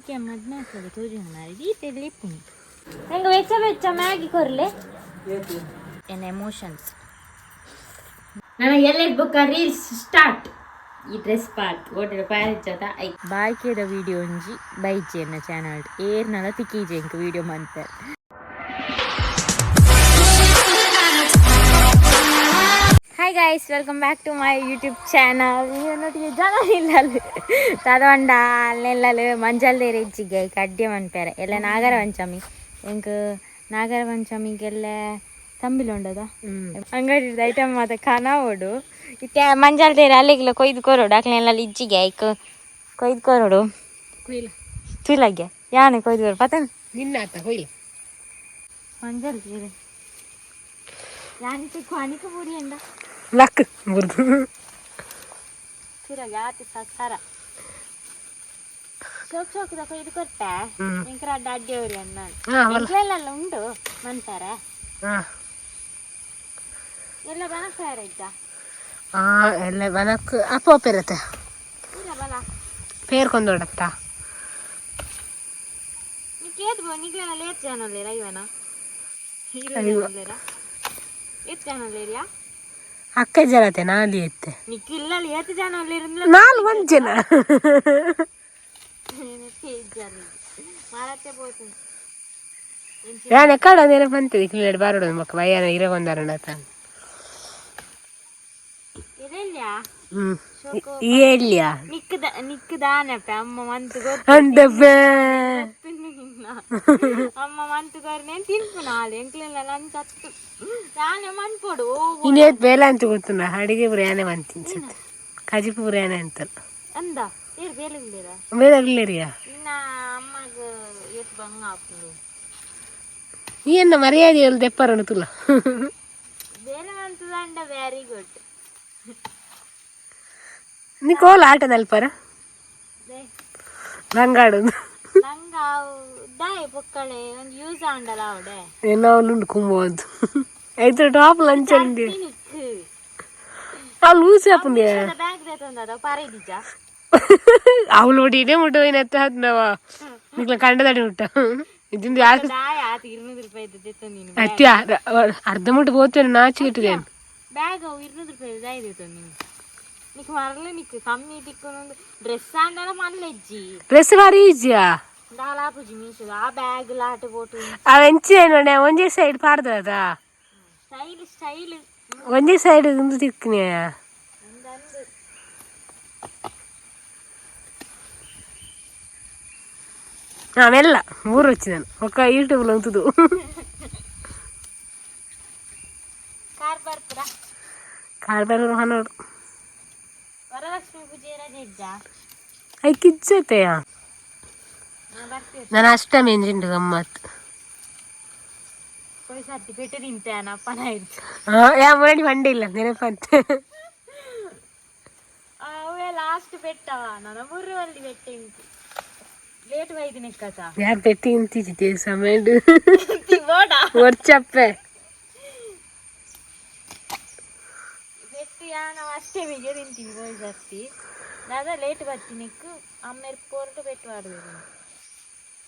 എനിക്ക് മദ്നാക്കത് തോന്നുന്നത് ഈ തെളിപ്പും നിങ്ങൾ വെച്ച ಮ್ಯಾಗಿ ಕೊರ್ಲೆ ಎನ್ ಎಮೋಷನ್ಸ್ ನಾನು ಎಲ್ಲ ಬುಕ್ಕ ರೀಲ್ಸ್ ಸ್ಟಾರ್ಟ್ ಈ ಡ್ರೆಸ್ ಪಾರ್ಟ್ ಓಟೆ ಪಾರಿಚ್ಚದ ಐ ಬಾಯ್ಕೆದ ವಿಡಿಯೋ ಒಂಜಿ ಬೈಜಿ ಎನ್ನ ಚಾನಲ್ ಏರ್ನಲ ತಿಕ್ಕೀಜೆ ಇಂಕ ವಿಡಿಯೋ ಮಂತೆ hi guys welcome back to my YouTube channel ಇವನೊಟ್ಟಿಗೆ ಜನ ಇಲ್ಲ ತದೊಂಡ ಅಲ್ಲೆಲ್ಲ ಮಂಜಲ್ ದೇರೆ ಇಜ್ಜಿಗೆ ಕಡ್ಡೆ ಮನ್ಪೇರೆ ಎಲ್ಲ ನಾಗರಪಂಚಮಿ ಎಂಕ್ ನಾಗರಪಂಚಮಿಗೆಲ್ಲ ತಂಬಿಲುಂಡದ ಅಂಗಡಿ ಐಟಮ್ ಮತ್ತೆ ಖಾನಾವೋಡು ಇತ್ತೆ ಮಂಜಲ್ ದೇರೆ ಅಲ್ಲಿಗೆಲ್ಲ ಕೊಯ್ದು ಕೊರೋಡು ಅಕ್ಲೆಲ್ಲ ಇಜ್ಜಿಗೆ ಐಕ್ ಕೊಯ್ದು ಕೊರೋಡು ತುಯ್ಲಗೆ ಯಾನೆ ಕೊಯ್ದು ಕೊರು ಪತನ್ ನಿನ್ನಾತ ಕೊಯ್ಲು ಮಂಜಲ್ ದೇರೆ ಯಾನಿಗೆ ಕ್ವಾನಿಕ ಬೂರಿ ಎಂದ ಲಕ್ ಮುರ್ದು ತಿರಗ ಆತಿ ಸಸಾರ ಸೋಕ್ ಸೋಕದ ಕೊಯ್ದು ಕೊಟ್ಟೆ ಎಂಕರ ಅಡ್ಡೆಯವ್ರಿ ಅನ್ನ ಎಂಕ್ಲೆಲ್ಲ ಉಂಡು ಮಂತಾರ ಎಲ್ಲ ಬನಕ್ಕಾರ ಇದ್ದ ಎಲ್ಲ ಬನಕ್ ಅಪ್ಪ ಪೇರತೆ ಇಲ್ಲ ಬಲ ಪೇರ್ಕೊಂಡೋಡತ್ತ ನೀಕೇದು ನಿಗ್ಲೆಲ್ಲ ಲೇಟ್ ಜಾನಲ್ಲೇರ ಇವನ ಎತ್ತು ಜಾನಲ್ಲೇರಿಯಾ ಅಕ್ಕ ಜನತೆ ನಾಲಿ ಎತ್ತೆ ನಿಕ್ಕಿಲ್ಲಲ್ಲಿ ಎತ್ತು ಜಾನಲ್ಲೇರ ನಾಲ್ ಒಂದ್ ಜನ ಮಾರತ್ತೆ పోతుంది ഞാൻ എക്കാട നേരം ಬಂತದೆ ಕಿಲ್ಲಡ್ ಬಾರೋಡು ಮಕ್ಕ ವಯ್ಯಾನ ಇರಗೊಂದಾರಣ ಇದೆಲ್ಯಾ ಏಲ್ಯಾ ನಿಕ್ಕದಾನಪ್ಪ ಅಮ್ಮ ಮಂತು ಅಂದಬ್ಬೆ ಅಮ್ಮ ಮಂತು ಕೊರ್ನೇನ್ ತಿನ್ಪು ನಾಳೆ ಎಂಕ್ಲೆಲ್ಲ ಲಂಚ್ ಹತ್ತು ನಾನೇ ಮನ್ಪೊಡು ಇನ್ನೇತ್ ಬೇಲ ಅಂತ ಗೊತ್ತುನ ಅಡಿಗೆ ಪುರಿಯಾನೆ ಮಂತಿನ್ ಕಜಿಪು ಪುರಿಯಾನೆ ಅಂತ ಅಂದ ಏರ್ ಬೇಲಗಿಲ್ಲೇರ ಬೇಲಗಿಲ್ಲೇರಿಯಾ ಇನ್ನ ಅಮ್ಮಗ ಏತ್ ಬಂಗ ಹಾಕೊಂಡು ಈ ಎನ್ನ ಮರ್ಯಾದೆ ದೆಪ್ಪರನು ತುಲ ಬೇರೆ ಮಂತದಂಡ ವೆರಿ ಗುಡ್ ನೀ ಕೋಲ ಆಟ ನಲ್ಪರ ನಂಗಾಡು ನಂಗ ದಾಯಿ ಪೊಕ್ಕಳೆ ಒಂದು ಯೂಸ್ ಆಂಡಲ್ಲ ಅವಡೆ ಏನೋ ಉಂಡು ಕುಂಬೋದು ಐದು ಟಾಪ್ ಲಂಚ್ ಅಂಡಿ ಅವ್ಳು ಊಸಿ ಹಾಪುಂಡಿ ಬ್ಯಾಗ್ ದೇತಂದದ ಪಾರೈದಿಜ ಅವಳು ಒಡಿನೇ ಮುಟ್ಟ ಹೋಯ್ನತ್ತ ಹದ್ನವ ನಿಕ್ಲ ಕಂಡದಡಿ ಮುಟ್ಟ ಇದಿಂದ ಯಾಕೆ ದಾಯ ಆತ 200 ರೂಪಾಯಿ ದೇತ ನೀನು ಅತ್ತಿ ಅರ್ಧ ಮುಟ್ಟ ಹೋಗ್ತೇನೆ ನಾಚಿ ಇಟ್ಟಿದ್ದೇನೆ ಬ್ಯಾಗ್ 200 ರೂಪಾಯಿ ದಾಯಿ ದೇತ ನೀನು ನಿಕ್ ಮರಲೆ ನಿಕ್ ಕಮ್ಮಿ ತಿಕ್ಕೊಂದು ಡ್ರೆಸ್ ಆಂಡಲ ಮಲ್ಲೆಜ್ಜಿ ಡ್ರೆಸ್ ಬಾರಿ ಈಜಿಯಾ ದಾಲಾಪುಜಿ ಮೀಸು ಆ ಬ್ಯಾಗ್ ಲಾಟ ಬೋಟು ಅವೆಂಚಿ ನೋಡೆ ಒಂಜೇ ಸೈಡ್ ಪಾರ್ದದ ಸ್ಟೈಲ್ ಸ್ಟೈಲ್ ಒಂಜೇ ಸೈಡ್ ಒಂದು ತಿಕ್ಕಿನ ನಾವೆಲ್ಲ ಮೂರು వచ్చినాను ఒక యూట్యూబ్ లో ఉంటుదు ಕಾರ್ಬಾರ್ ಹನೋಡು ವರಲಕ್ಷ್ಮಿ ಪೂಜೆ ರಜೆಜ್ಜ ಐ ಕಿಜ್ಜತೆಯ ನಾನು ಅಷ್ಟಮಿ ಎಂಜಿಂಡು ಗಮ್ಮತ್ ಪೊಯ್ ಸರ್ತಿ ಪೆಟ್ಟು ತಿಂತೇನ ಪನ ಇರ್ತು ಯಾ ಮಾಡಿ ಮಂಡಿಲ್ಲ ನೆನಪಂತೆ ಅವೇ ಲಾಸ್ಟ್ ಪೆಟ್ಟವ ನಾನು ಮುರುವಲ್ಲಿ ಪೆಟ್ಟೆ ಉಂಟು ಲೇಟ್ ವೈದಿನ ಕಥ ಯಾರು ಪೆಟ್ಟಿ ಇಂತಿದ್ದೆ ಸಮಯಡು ಬೋಡ ಒರ್ಚಪ್ಪೆ ಪೆಟ್ಟು ನಾವು ಅಷ್ಟಮಿಗೆ ತಿಂತೀವಿ ಪೊಯ್ ಸರ್ತಿ ದಾದ ಲೇಟ್ ಬರ್ತೀನಿಕ್ಕು ಅಮ್ಮೇರ್ ಪೋರ್ಟು ಪೆಟ್ಟು ಆಡ್ಬೇಕು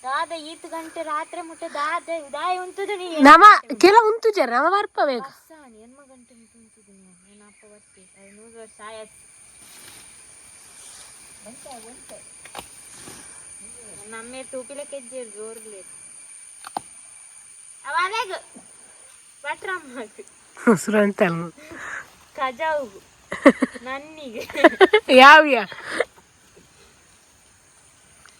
ದಾದ 8 ಗಂಟೆ ರಾತ್ರಿ ಮುಟ್ಟೆ ದಾದ ಉದಾಯ ಉಂಟುದು ನೀ ನಮ ಕೆಲ ಉಂಟು ಜರ ನಮ ಬರ್ಪಬೇಕು ಸಾನಿ ಎನ್ಮ ಗಂಟೆ ಉಂಟುದು ನೀನು ಅಪ್ಪ ಬರ್ತಿ 100 ವರ್ಷ ಆಯತ್ ನಮ್ಮೆ ಟೂಪಿಲ ಕೆಜ್ಜೆ ಜೋರ್ಲೆ ಅವಾದಾಗ ಬಟ್ರಮ್ಮ ಸುರಂತಲ್ ಕಜಾವು ನನ್ನಿಗೆ ಯಾವ್ಯಾ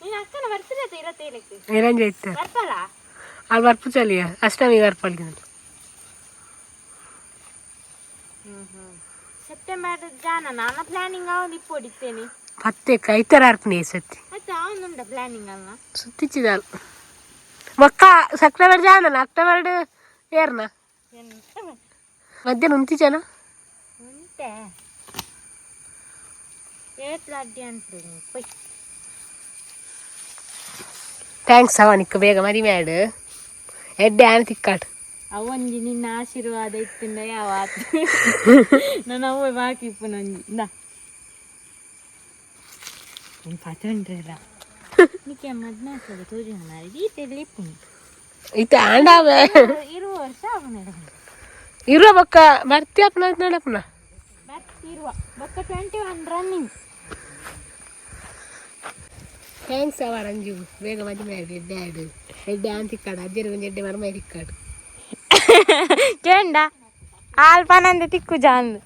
ನೀನು ಅಕ್ಕನ ಬರ್ತಿರತ್ತೆ 27ಕ್ಕೆ ಇರಂಜ ಇತ್ತ ಬರ್ತಾರ ಅಲ್ಲಿ ಬರ್ಪು ಚಲಿಯ ಅಷ್ಟಮಿ ಬರ್ಪಲ್ಗೆ ಸೆಪ್ಟೆಂಬರ್ ಜಾನ ನಾನು ಪ್ಲಾನಿಂಗ್ ಅವನು ಇಪ್ಪೊಡಿತ್ತೇನೆ ಪತ್ತೆ ಕೈತರ ಅರ್ಪಣೆ ಸತ್ತಿ ಮತ್ತೆ ಅವನುಂಡ ಪ್ಲಾನಿಂಗ್ ಅಲ್ಲ ಸುತ್ತಿಚ್ಚಿದಾಲ್ ಮಕ್ಕ ಸೆಪ್ಟೆಂಬರ್ ಜಾನಲ್ಲ ಅಕ್ಟೋಬರ್ ಏರ್ನ ಮಧ್ಯಾಹ್ನ ಉಂತಿಜನ ಉಂಟೆ ಏಟ್ಲ ಅಡ್ಡಿ ಅಂತ ಪೊಯ್ ಥ್ಯಾಂಕ್ಸ್ ಅವನಿಕ್ಕ ಬೇಗ ಮರಿ ಮ್ಯಾಡು ಎಡ್ಡೆ ಆನೆ ತಿಕ್ಕಾಟು ಅವೊಂಜಿ ನಿನ್ನ ಆಶೀರ್ವಾದ ಇತ್ತಿಂದ ಯಾವ ನಾನು ಅವ್ವ ಬಾಕಿ ಇಪ್ಪು ನಂಜಿ ಇಂದ ಪತಂಡ್ರಲ್ಲ ನಿಕ್ಕೆ ಮದ್ನಾಲ್ಕು ತೋಜನ ಮಾಡಿ ಈ ತೆಲಿಪು ಇತ್ತು ಆಂಡಾವೆ 20 ವರ್ಷ ಅವನ ಇರುವ ಬೊಕ್ಕ ಬರ್ತಿ ಅಪ್ಪನ ನೋಡಪ್ಪನ ಬರ್ತಿರುವ ಬೊಕ್ಕ 21 ರನ್ನಿಂಗ್. ಥ್ಯಾಂಕ್ಸ್ ಅವ ರಂಜು ಬೇಗ ಮದುವೆ ಮಾಡಿ ಡ್ಯಾಡು ಎಡ್ಡೆ ಅಂತಿಕ್ಕಾಡು ಅಜ್ಜರು ಒಂದು ಎಡ್ಡೆ ಮರಮ ಇಕ್ಕಾಡು ಕೇಂಡ ಆಲ್ಪನಂದ ತಿಕ್ಕು ಜಾಂದು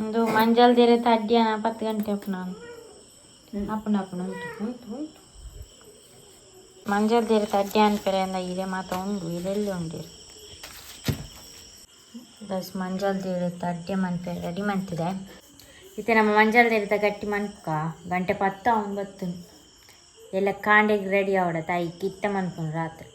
ಒಂದು ಮಂಜಲ್ ದೇರೆ ತಡ್ಡಿಯ 10 ಗಂಟೆ ಅಪ್ಪನ ಅಪ್ಪನ ಉಂಟು ಮಂಜಲ್ ದೇರೆ ತಡ್ಡಿ ಅನ್ಪೆರೆ ಅಂದ ಇದೆ ಮಾತ ಉಂಡು ಇದೆಲ್ಲಿ ಉಂಡಿರು ಬಸ್ ಮಂಜಲ್ ದೇರೆ ತಡ್ಡೆ ಮನ್ಪೆರೆ ರೆಡಿ ಮಾಡ್ತಿದೆ ಇತ್ತೆ ನಮ್ಮ ಮಂಜಲ್ ದೇರೆ ಗಟ್ಟಿ ಮನ್ಪುಕ ಗಂಟೆ 10 ಅವನು ಬತ್ತು ಎಲ್ಲ ಕಾಂಡೆಗೆ ರೆಡಿ ಆವಡ ತಾಯಿ ಕಿತ್ತ ಮನ್ಪುನು ರಾತ್ರಿ.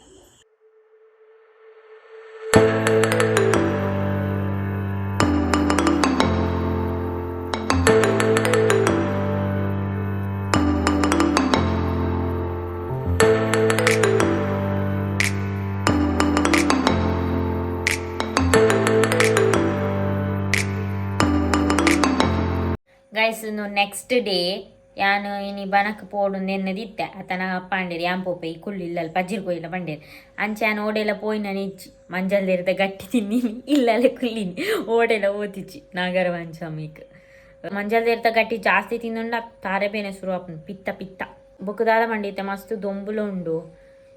ಗೈಸ್ ನೆಕ್ಸ್ಟ್ ಡೇ ಯಾನು ಇನಿ ಬನಕ್ ಪೋಡು ನೆನ್ನದಿತ್ತೆ ಆತನ ಅಪ್ಪಾಂಡೇರಿ ಯಾಂಪೋಪೆ ಈ ಕುಳ್ಳು ಇಲ್ಲಲ್ಲಿ ಪಜ್ಜಿರ್ ಕೊಯ್ಲ ಬಂಡೇರಿ ಅಂಚೆ ನಾನು ಓಡೆಲ್ಲ ಪೋಯಿನ ನಿಚ್ಚಿ ಮಂಜಲ್ ದೇರದ ಗಟ್ಟಿ ತಿನ್ನಿನಿ ಇಲ್ಲಲ್ಲೇ ಕುಲ್ಲಿನಿ ಓಡೆಲ್ಲ ಓದಿಚ್ಚಿ ನಾಗರಪಂಚಮಿಗ್ ಮಂಜಲ್ ದೇರದ ಗಟ್ಟಿ ಜಾಸ್ತಿ ತಿಂದುಂಡ ತಾರೆ ಬೇನೆ ಶುರು ಆಪುಂಡು ಪಿತ್ತ ಬೊಕ್ಕದಾದ ಮಂಡೈತೆ ಮಸ್ತ್ ದೊಂಬುಲ ಉಂಡು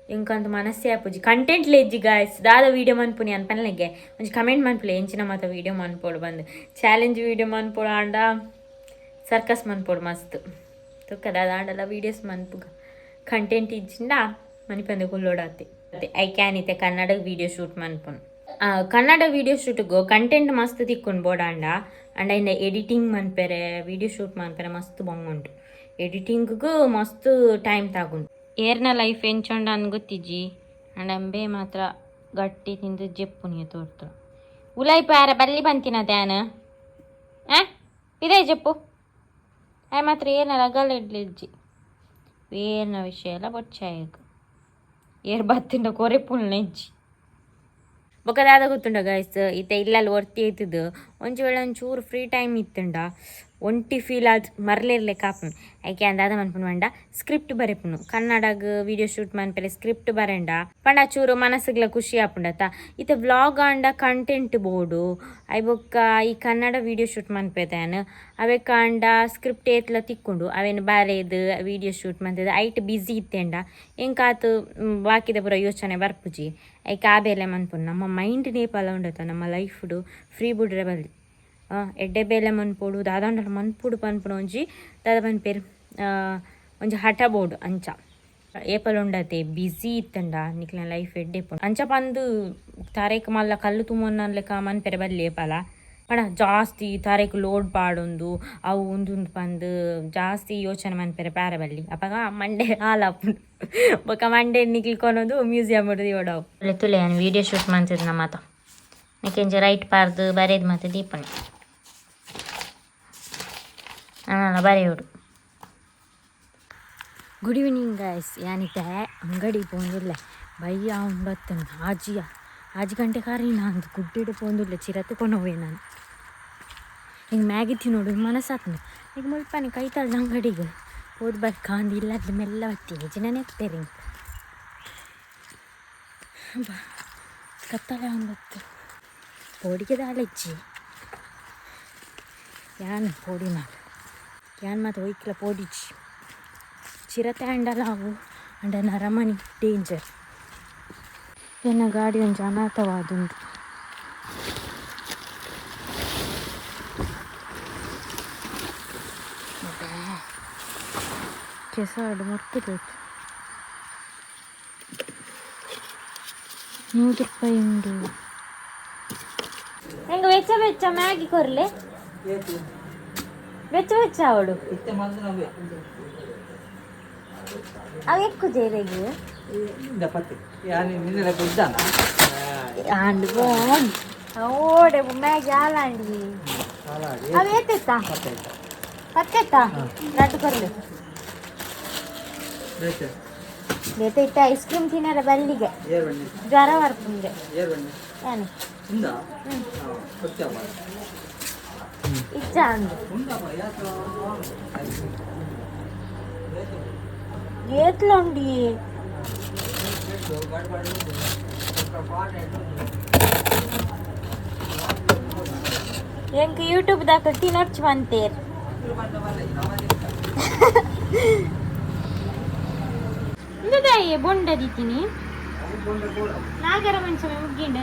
ಇಂಕಂತ ಮನಸ್ಸೇ ಆಪುಜಿ ಕಂಟೆಂಟ್ ಲೆಜ್ಜಿ ಗಾಯ್ಸ್ ದಾದ ವೀಡಿಯೋ ಮನ್ಪುನಿ ಅನ್ಪನ್ಲೆಗೆ ಒಂಜಿ ಕಮೆಂಟ್ ಮನ್ಪುಲೆ ಎಂಚಿನ ಮಾತ ವೀಡಿಯೋ ಮನ್ಪೋಡು ಬಂದು ಚಾಲೆಂಜ್ ವೀಡಿಯೋ ಮನ್ಪೋಡು ಆಂಡ ಸರ್ಕಸ್ ಮನ್ಪೋಡು ಮಸ್ತ್ ತುಕ್ಕದಾದ ಆಂಡಲ ವೀಡಿಯೋಸ್ ಮನ್ಪುಗ ಕಂಟೆಂಟ್ ಇಜ್ಜಿಂಡ ಮನಿಪಂದೆ ಕುಲ್ಲೋಡಾತೆ ಅದೇ ಐ ಕ್ಯಾನ್ ಇತ್ತೆ ಕನ್ನಡ ವೀಡಿಯೋ ಶೂಟ್ ಮನ್ಪುನು ಕನ್ನಡ ವೀಡಿಯೋ ಶೂಟ್ಗು ಕಂಟೆಂಟ್ ಮಸ್ತ್ ತಿಕ್ಕೊಂಡು ಬೋಡಾಂಡ ಅಂಡ್ ಇಂದ ಎಡಿಟಿಂಗ್ ಮನ್ಪೆರೆ ವೀಡಿಯೋ ಶೂಟ್ ಮನ್ಪೆರೆ ಮಸ್ತ್ ಬೊಂಗುಂಟು ಎಡಿಟಿಂಗ್ಗೂ ಮಸ್ತ್ ಟೈಮ್ ತಗುಂಡು ಏರ್ನ ಲೈಫ್ ಎಂಚೊಂಡ ಅನ್ ಗೊತ್ತಿಜ್ಜಿ ಅಂಡ್ ಅಂಬೆ ಮಾತ್ರ ಗಟ್ಟಿ ತಿಂದು ಜೆಪ್ಪುನಿಯ ತೋರ್ತು ಉಲಾಯ್ ಪಾರ ಬಲ್ಲಿ ಬಂತಿನ ತ್ಯಾನ ಇದೇ ಜೆಪ್ಪು ಆಯ್ ಮಾತ್ರ ಏನ ರಗಲ್ ಇಡ್ಲಿಜ್ಜಿ ಏನ ವಿಷಯ ಎಲ್ಲ ಬೊಚ್ಚಾಯಗ ಏರ್ ಬತ್ತಿಂಡ ಕೊರೆ ಪುಲ್ನೆಜ್ಜಿ ಬೊಕ್ಕದಾದ ಗೊತ್ತುಂಡ ಗೈಸ್ ಇತ್ತೆ ಇಲ್ಲಲ್ಲಿ ಒರ್ತಿ ಐತದು ಒಂಚು ವೇಳೆ ಒಂಚೂರು ಫ್ರೀ ಟೈಮ್ ಇತ್ತುಂಡ ಒಂಟಿ ಫೀಲ್ ಆದ್ ಮರ್ಲಿರ್ಲಿಕ್ಕೆ ಆಪುನು ಯಾಕೆ ಅಂದಾದ ಮನ್ಪುನು ಪಂಡ ಸ್ಕ್ರಿಪ್ಟ್ ಬರೆಪುನು ಕನ್ನಡಗ್ ವಿಡಿಯೋ ಶೂಟ್ ಮನ್ಪೆರೆ ಸ್ಕ್ರಿಪ್ಟ್ ಬರೆಂಡ ಪಂಡ ಚೂರು ಮನಸ್ಸುಗ್ಲ ಖುಷಿ ಆಪುಂಡತ್ತ ಇತ್ತೆ vlog and content board I ಬೊಕ್ಕ ಈ ಕನ್ನಡ ವಿಡಿಯೋ ಶೂಟ್ ಮನ್ಪೆತಾನು ಅವೇ ಕಾಂಡ ಸ್ಕ್ರಿಪ್ಟ್ ಏತ್ಲ ತಿಕ್ಕೊಂಡು ಅವೇನು ಬರೆದು ವಿಡಿಯೋ ಶೂಟ್ ಮಂತದ ಐಟ್ ಬ್ಯುಸಿ ಇತ್ತೆಂಡ ಎಂಕಾತು ಬಾಕಿದ ಪೂರ ಯೋಚನೆ ಬರ್ಪುಜಿ ಐಕೆ ಆ ಬೇಲೆ ಮನ್ಪುನು ನಮ್ಮ ಮೈಂಡ್ ನೇಪಾಲ ಉಂಡತ್ತ ನಮ್ಮ ಲೈಫ್ಡು ಫ್ರೀ ಬುಡ್ರೆ ಬಲ್ಲಿ ಎಡ್ಡೆ ಬೇಲೆ ಮನ್ಪೋಡು ದಾದಾಂಡಲ ಮನ್ಪುಡು ಪನ್ಪುನ ಒಂಜಿ ದಾದ ಪನ್ಪೇರು ಒಂಜಿ ಹಠ ಬೋರ್ಡು ಅಂಚ ಏಪಲ್ ಉಂಡತೆ ಬ್ಯುಸಿ ಇತ್ತಂಡ ನಿಕ್ಲ ಲೈಫ್ ಎಡ್ಡೆ ಪೋಡು ಅಂಚ ಪಂದು ತಾರೇಕ್ ಮಲ್ಲ ಕಲ್ಲು ತುಂಬೊನ್ನ ಲೆಕ್ಕ ಮನ್ಪೆರೆ ಬಲ್ಲಿ ಏಪಲ ಪಣ ಜಾಸ್ತಿ ತಾರೇಕ್ ಲೋಡ್ ಪಾಡೊಂದು ಅವು ಉಂದು ಪಂದು ಜಾಸ್ತಿ ಯೋಚನೆ ಮನ್ಪೆರೆ ಪ್ಯಾರೆ ಬಲ್ಲಿ ಅಪಗ ಮಂಡೆ ಹಾಲಾಪುಂಡು ಬೊಕ ಮಂಡೆ ನಿಕ್ಲಿಕೊನೊಂದು ಮ್ಯೂಸಿಯಂ ಹಿಡ್ದು ಓಡಾವು ತುಲೆ ನಾನು ವೀಡಿಯೋ ಶೂಟ್ ಮಾಡ್ತಿದ್ದೆ ನಮ್ಮ ಮಾತ ನಿಕ್ಕೆಂಜ ರೈಟ್ ಪಾರ್ದು ಬರೆದು ಮತ್ತೆ ದೀಪಣಿ ಅಲ್ಲ ಬರೆಯೋಡು. ಗುಡ್ ಈವ್ನಿಂಗ್ ಗೈಸ್ ಯಾನಿತ್ತೆ ಅಂಗಡಿ ಪೋಂದಿಲ್ಲ ಬಯ್ಯ ಅವ್ನು ಬತ್ತನು ಆಜಿ ಗಂಟೆ ಕಾರಿ ನಾನು ಗುಡ್ಡಿಡು ಪೋಂದಿಲ್ಲ ಚಿರತ್ತುಕೊಂಡು ಹೋಗಿ ನಾನು ಹಿಂಗೆ ಮ್ಯಾಗಿ ತಿನ್ನೋಡು ಮನಸ್ಸಾತ್ನು ಈಗ ಮುಲ್ಪನಿ ಕೈ ತಳ್ದ ಅಂಗಡಿಗೆ ಹೋದ್ ಬರ್ಕಾಂದು ಇಲ್ಲದ ಮೆಲ್ಲ ಬತ್ತೀನಿ ಜಿನೇ ಎತ್ತೇರಿ ಕತ್ತಲೆ ಅವ್ನು ಬತ್ತು ಪೋಡಿಗೆ ದಾಲೆಜ್ಜಿ ಯಾನ್ ಪೋಡಿ ಮಾಡ ಯಾನ್ ಮಾತು ಒಯ್ಕಲ ಪೋಡಿಜಿ ಚಿರತೆ ಅಂಡಲ ಅವು ಅಂಡ ನರಮಣಿ ಡೇಂಜರ್ ಏನ ಗಾಡಿ ಒಂದು ಅನಾಥವಾದುಂಟು ಕೆಸಾಡು ಮುರ್ತಿರೋಯ್ತು 100 ರೂಪಾಯಿ ಉಂಡು ಹೆಂಗೆ ವೆಚ್ಚ ಮ್ಯಾಗಿ ಕೊರ್ಲೆ ವೆಚ್ಚ ಅವಳು ಅವು ఎక్కువ చేయలేదు ఓడే మ్యాగీ అలాంటి అవి ఎత్తెత్తా పత్తెత్తా నట్టు కొరలు నేత ಇತ್ತ ಐಸ್ ಕ್ರೀಮ್ ತಿನ್ನರ ಬಲ್ಲಿಗೆ ಜ್ವರ ಬರ್ಪುಂಗೆ ಏನು ಇಚ್ಚ ಅಂದು ಏತ್ಲ ಉಂಡಿ ಎಂಕ್ ಯೂಟ್ಯೂಬ್ ದಾಕ ತಿನ್ನೊಚ್ಚು ಬಂತೇರ್ ಇಂದಾಯಿ ಬೊಂಡ ದೀತಿನಿ ನಾಗರಪಂಚಮಿ ಮುಗ್ಗಿಂಡ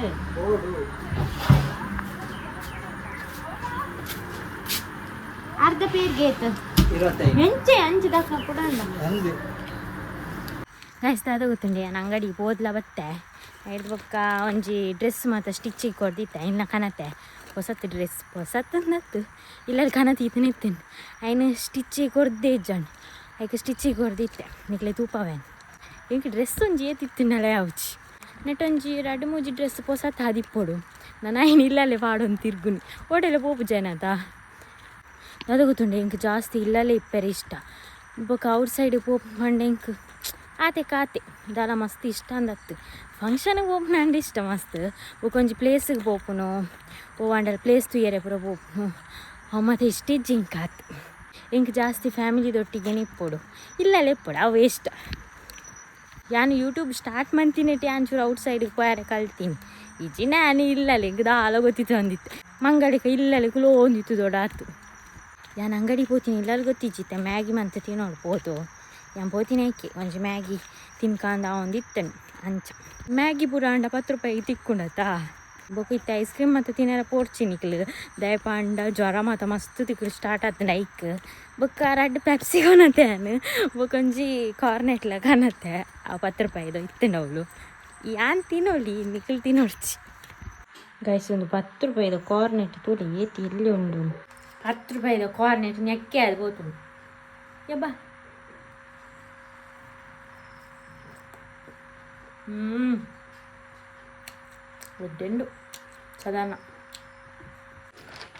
ಅರ್ಧ ಪೇರ್ಗೆ ಆಯ್ತು ಹೆಂಚೆ ಅಂಚು ದಾಕ ಕೂಡ ಗಾಯ್ಸ್ತಾದ ಗೊತ್ತುಂಡಿ ನಾನು ಅಂಗಡಿಗೆ ಹೋದ್ಲ ಬತ್ತೆ ಹಿಡ್ದು ಬೊಕ್ಕ ಒಂಜಿ ಡ್ರೆಸ್ ಮಾತ್ರ ಸ್ಟಿಚ್ಚಿಗೆ ಕೊಡ್ದಿತ್ತೆ ಇನ್ನ ಕನತೆ ಹೊಸತ್ತು ಡ್ರೆಸ್ ಹೊಸತ್ತಂದತ್ತು ಇಲ್ಲ ಕನತೀತನೇ ಇತ್ತೇನೆ ಆಯ್ನ ಸ್ಟಿಚ್ಚಿಗೆ ಕೊಡ್ದೇ ಇಜ್ಜಾಣಿ ಆಯ್ಕೆ ಸ್ಟಿಚ್ಚಿಗೆ ಕೊಡ್ದಿತ್ತೆ ನಿಕ್ಲೆ ತೂಪವೇನು ಎಂಕ್ ಡ್ರೆಸ್ ಒಂಜಿ ಏತಿತ್ತಿನಳೆ ಯಾವ್ಚಿ ನೆಟ್ಟೊಂಜಿ 2-3 ಡ್ರೆಸ್ ಹೊಸತ್ತು ಹಾದಿಪ್ಪೋಡು ನಾನು ಆಯ್ನ ಇಲ್ಲಲ್ಲೇ ಪಾಡೊಂದು ತಿರ್ಗುನಿ ಓಡೆಲ್ಲ ಪೋಪು ಜನದ ಅದು ಗೊತ್ತುಂಡೆ ಎಂಕ್ ಜಾಸ್ತಿ ಇಲ್ಲಲ್ಲೇ ಇಪ್ಪರೆ ಇಷ್ಟ ಬೊಕ್ಕ ಔಟ್ ಸೈಡ್ ಪೋಪು ಪಂಡೆ ಎಂಕ್ ಆತೆ ಕಾತೆ ದಾಲ ಮಸ್ತ್ ಇಷ್ಟ ಅಂದತ್ತು ಫಂಕ್ಷನ್ಗೆ ಹೋಗ್ನ ಅಂಡ್ ಇಷ್ಟ ಮಸ್ತ್ ಒಂಜಿ ಪ್ಲೇಸಿಗೆ ಪೋಪುನು ಅಂಡಲ್ ಪ್ಲೇಸ್ ತುಯ್ಯರೆ ಪೂರ ಪೋಪುನು ಮತ್ತು ಇಷ್ಟೇ ಜಿಂಕಾತ್ ಎಂಕ್ ಜಾಸ್ತಿ ಫ್ಯಾಮಿಲಿದೊಟ್ಟಿಗೆ ನಿಪ್ಪೋಡು ಇಲ್ಲಲ್ಲೇ ಇಪ್ಪೋಡು ಅವು ಇಷ್ಟ ನಾನು ಯೂಟ್ಯೂಬ್ ಸ್ಟಾರ್ಟ್ ಮಾಡ್ತೀನಿ ಆಂಚೂರು ಔಟ್ ಸೈಡಿಗೆ ಪೋಯಾರೆ ಕಲ್ತೀನಿ ಇಜಿ ನಾನು ಇಲ್ಲಲ್ಲಿ ದಾಲ ಗೊತ್ತಿತ್ತು ಅಂದಿತ್ತು ಮಂಗಡಿಗೆ ಇಲ್ಲಲ್ಲಿ ಕುಲೋ ಒಂದಿತ್ತು ದೊಡ್ಡಾತು ನಾನು ಅಂಗಡಿ ಪೋತೀನಿ ಇಲ್ಲಲ್ಲಿ ಗೊತ್ತಿಜ್ಜಿತ್ತೆ ಮ್ಯಾಗಿ ಮಂತ ತಿನ್ನೋಡು ಪೋತು ഞാൻ പോത്തിനേക്ക് ಒಂಜಿ ಮ್ಯಾಗಿ ತಿನ್ಕಾಂದ ಒಂದಿತ್ತನು ಅಂಚ ಮ್ಯಾಗಿ ಪೂರ ಅಂಡ 10 ರೂಪಾಯಿಗೆ ತಿಕ್ಕೊಂಡತ್ತಾ ಬೊಕ್ಕ ಇತ್ತ ಐಸ್ ಕ್ರೀಮ್ ಮತ್ತು ತಿನ್ನಾರ ಪೋರ್ಚಿನಿಕ್ಲು ದಯಪ ಅಂಡ ಜ್ವರ ಮತ್ತು ಮಸ್ತ್ ತಿಕ್ಕಲು ಸ್ಟಾರ್ಟ್ ಆತ ಐಕ್ ಬೊಕ್ಕ 2 ಪೆಪ್ಸಿ ಕೊನತ್ತೇನು ಬೊಕೊಂಜಿ ಕಾರ್ನೆಟ್ಲ ಕನತ್ತೆ ಆ 10 ರೂಪಾಯಿದು ಇತ್ತೇನು ಅವಳು ಯಾನ್ ತಿನ್ನೋಳಿ ನಿಕ್ಲು ತಿನ್ನೋಡ್ಚಿ ಗೈಸ್ ಒಂದು 10 ರೂಪಾಯಿದು ಕಾರ್ನೆಟ್ ತೋಲಿ ಏತಿ ಎಲ್ಲಿ ಉಂಡು 10 ರೂಪಾಯಿದು ಕಾರ್ನೆಟ್ ನೆಕ್ಕೆ ಅದು ಬೋತು ಯಬ್ಬಾ ಒಡ್ಡೆಂಡು ಸಾಧಾರಣ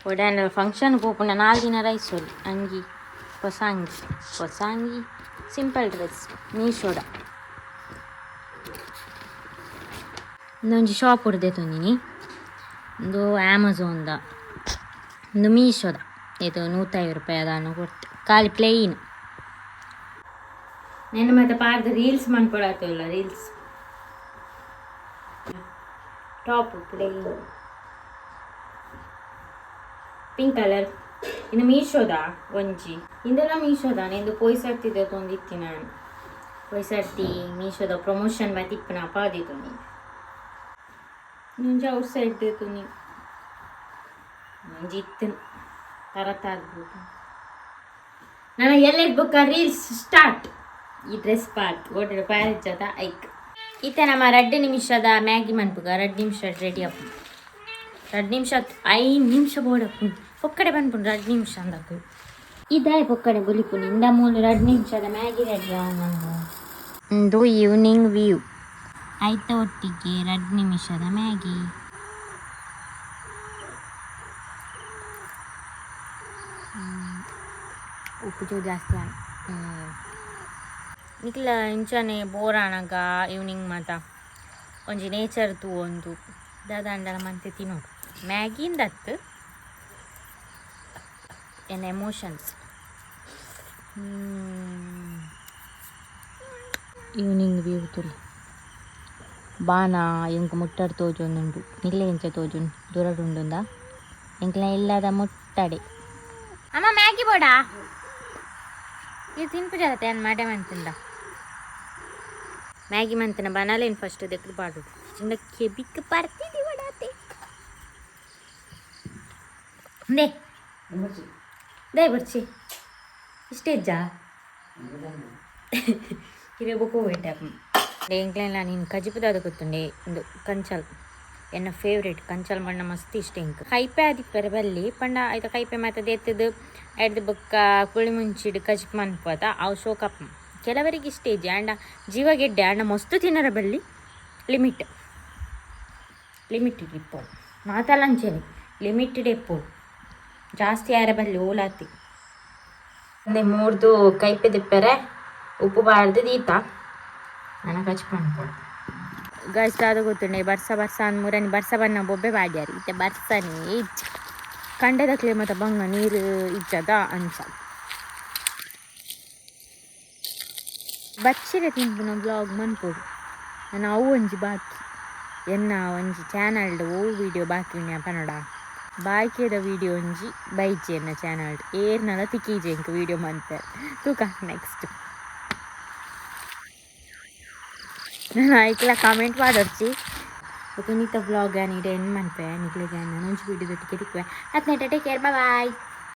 ಒಡ್ಡೆ ಫಂಕ್ಷನ್ ಪೋಪುನ 4 ದಿನ ರೈಸೋಲಿ ಅಂಗಿ ಹೊಸ ಅಂಗಿ ಸಿಂಪಲ್ ಡ್ರೆಸ್ ಮೀಶೋದ ಒಂದೊಂಜಿ ಶಾಪ್ ಹೊಡೆದೆ ತಂದಿನಿ ಒಂದು ಅಮೆಝಾನ್ದ ಒಂದು ಮೀಶೋದ ಇದು 150 ರೂಪಾಯಿ ಅದನ್ನು ಕೊಡ್ತೆ ಖಾಲಿ ಪ್ಲೇನ್ నేను ಮತ್ತೆ ಪಾರ್ದ ರೀಲ್ಸ್ ಮಾಡ್ಕೊಳತ್ತಲ್ಲ reels top plain pink colour ಇನ್ನು ಮೀಶೋದ ಒಂಜಿ ಇಂದೆಲ್ಲ ಮೀಶೋದ ನಿಂದು ಪೊಯ್ಸರ್ತಿದ್ದ ತೊಂದಿತ್ತಿ ನಾನು ಪೊಯ್ಸರ್ತಿ ಮೀಶೋದ ಪ್ರಮೋಷನ್ ಮತ್ತಿಪ್ಪನ ಪಾದಿತ್ತು ನೀನು ಮುಂಜೆ ಔಟ್ ಸೈಡ್ ತುನಿ ಮುಂಜಿ ಇತ್ತು ತರತಾಗ್ಬೋದು ನಾನು ಎಲ್ಲ ಬುಕ್ಕ ರೀಲ್ಸ್ ಸ್ಟಾರ್ಟ್ ಈ ಡ್ರೆಸ್ ಪಾರ್ಟ್ ಓಟೆ ಪ್ಯಾರೇಜದ ಐಕ್ ಈತ ನಮ್ಮ 2 ನಿಮಿಷದ ಮ್ಯಾಗಿ ಮನ್ಪುಗ 2 ನಿಮಿಷ ರೆಡಿ ಅಪ್ಪ 2 ನಿಮಿಷ 5 ನಿಮಿಷ ಬೋಡಪ್ಪು ಪೊಕ್ಕಡೆ ಬಂದ್ಪುಂಡು 2 ನಿಮಿಷ ಅಂದಕ್ಕು ಇದಾಯ್ ಪೊಕ್ಕಡೆ ಬುಲಿಪುನಿ ಇಂದ ಮೂಲು 2 ನಿಮಿಷದ ಮ್ಯಾಗಿ ರೆಡಿ ಅವನಂದು ಒಂದು ಈವ್ನಿಂಗ್ ವ್ಯೂ ಆಯ್ತ ಒಟ್ಟಿಗೆ 2 ನಿಮಿಷದ ಮ್ಯಾಗಿ ಉಪ್ಪು ಜಾಸ್ತಿ ನಿಕ್ಲ ಇಂಚನೆ ಬೋರ್ ಆನಗ ಈವ್ನಿಂಗ್ ಮಾತ ಒಂಜಿ ನೇಚರ್ ತೂ ಒಂದು ದಾದಂಡಲ ಮಂತೆ ತಿನ್ನೋಡು ಮ್ಯಾಗಿಂದತ್ತು ಎನ್ ಎಮೋಷನ್ಸ್ ಈವ್ನಿಂಗ್ ವ್ಯೂ ತುಲಿ ಬಾನ ಎಂಕ್ ಮುಟ್ಟಡು ತೋಜೊಂದುಂಡು ನಿಕ್ಲೆ ಇಂಚ ತೋಜುಂಡು ದೂರಡುಂಡುಂದ ಎಂಕ್ಲ ಇಲ್ಲದ ಮುಟ್ಟಡೆ ಅಮ್ಮ ಮ್ಯಾಗಿ ಬೋಡಾ ಇದು ತಿನ್ಪುಜಾರತ್ತೆ ಏನು ಮಾಡೆ ಮಂತಿಂದ ಮ್ಯಾಗಿ ಮಂತನ ಬನಾಲೇನು ಫಸ್ಟ್ ದೆಕ್ಕು ಪಾಡು ಚಿಂದ ಕೆಬಿಕ್ ಬರ್ತಿದ್ದಿ ಬಡಾತೆ ದೇ ದೇ ಬರ್ಚಿ ಇಷ್ಟೇ ಜಾ ಇರಬೇಕು ಹೋಯ್ತೆ ಎಂಕ್ಲೆಲ್ಲ ನೀನು ಕಜಿಪುದಾದ ಗೊತ್ತುಂಡೆ ಒಂದು ಕಂಚಲ್ ಎನ್ನ ಫೇವ್ರೇಟ್ ಕಂಚಲ್ ಬಣ್ಣ ಮಸ್ತ್ ಇಷ್ಟ ಇಂಕ್ ಕೈಪೆ ಆದಿಪ್ಪರೆ ಬಲ್ಲಿ ಪಂಡ ಆಯ್ತು ಕೈಪೆ ಮಾತದ ಎತ್ತದು ಎಡ್ದು ಬೊಕ್ಕ ಕುಳಿ ಮುಂಚಿಡು ಕಜಿಪ್ ಮನ್ಪದ ಅವು ಶೋಕಪ್ಪ ಕೆಲವರಿಗೆ ಇಷ್ಟ ಇದೆ ಅಂಡ ಜೀವ ಗೆಡ್ಡೆ ಅಂಡ ಮಸ್ತ್ ತಿನ್ನರ ಬಲ್ಲಿ ಲಿಮಿಟೆಡ್ ಇಪ್ಪೋಡು ಮಾತಲ್ಲಂಚೇನೆ ಲಿಮಿಟೆಡ್ ಇಪ್ಪೋಡು ಜಾಸ್ತಿ ಯಾರ ಬಲ್ಲಿ ಓಲಾತಿ ಅದೇ 3 ಕೈಪೆ ದಿಪ್ಪರೆ ಉಪ್ಪು ಬಾರ್ದು ದೀತ ನನ್ನ ಕಜಿಪ್ ಮನ್ಪೋಡು ಗೈಸ್ ಅದು ಗೊತ್ತುಂಡೆ ಬರ್ಸ ಅಂದ್ ಮೂರನಿ ಬರ್ಸ ಬಣ್ಣ ಬೊಬ್ಬೆ ಬಾಡ್ಯಾರ ಇತ್ತೆ ಬರ್ಸನೇ ಇಜ್ಜಿ ಕಂಡದಕ್ಲೆ ಮತ್ತು ಬಂಗ ನೀರು ಇಜ್ಜದ ಅಂಚ ಬಚ್ಚಿರೆ ತಿಂಪುನ ಬ್ಲಾಗ್ ಮನ್ಪೊಡು ನಾನು ಅವು ಒಂಜಿ ಬಾಕಿ ಎನ್ನ ಒಂಜಿ ಚಾನಲ್ಡ್ ಓ ವಿಡಿಯೋ ಬಾಕಿ ಉಂಡು ಪನೋಡ ಬಾಯ್ಕೆದ ವಿಡಿಯೋ ಒಂಜಿ ಬೈಜಿ ಎನ್ನ ಚಾನಲ್ಡ್ ಏರ್ನಲ ತಿಕ್ಕೀಜೆ ಇಂಕ ವಿಡಿಯೋ ಮನ್ಪೇರ್ ತೂಕ ನೆಕ್ಸ್ಟ್ ನಾನು ಐಕ್ಲ ಕಾಮೆಂಟ್ ಮಾಡೋರ್ಚಿ ಓಕೆ ನೀತ ಬ್ಲಾಗ್ ನೀಡೆ ಏನು ಮನ್ಪೆ ನಿಕ್ಲೆಗೆ ನಾನು ಒಂಜಿ ವಿಡಿಯೋ ತಿಕ್ಕುವೆ ಹತ್ತು ಟೇಕ್ ಕೇರ್ ಬಾಯ್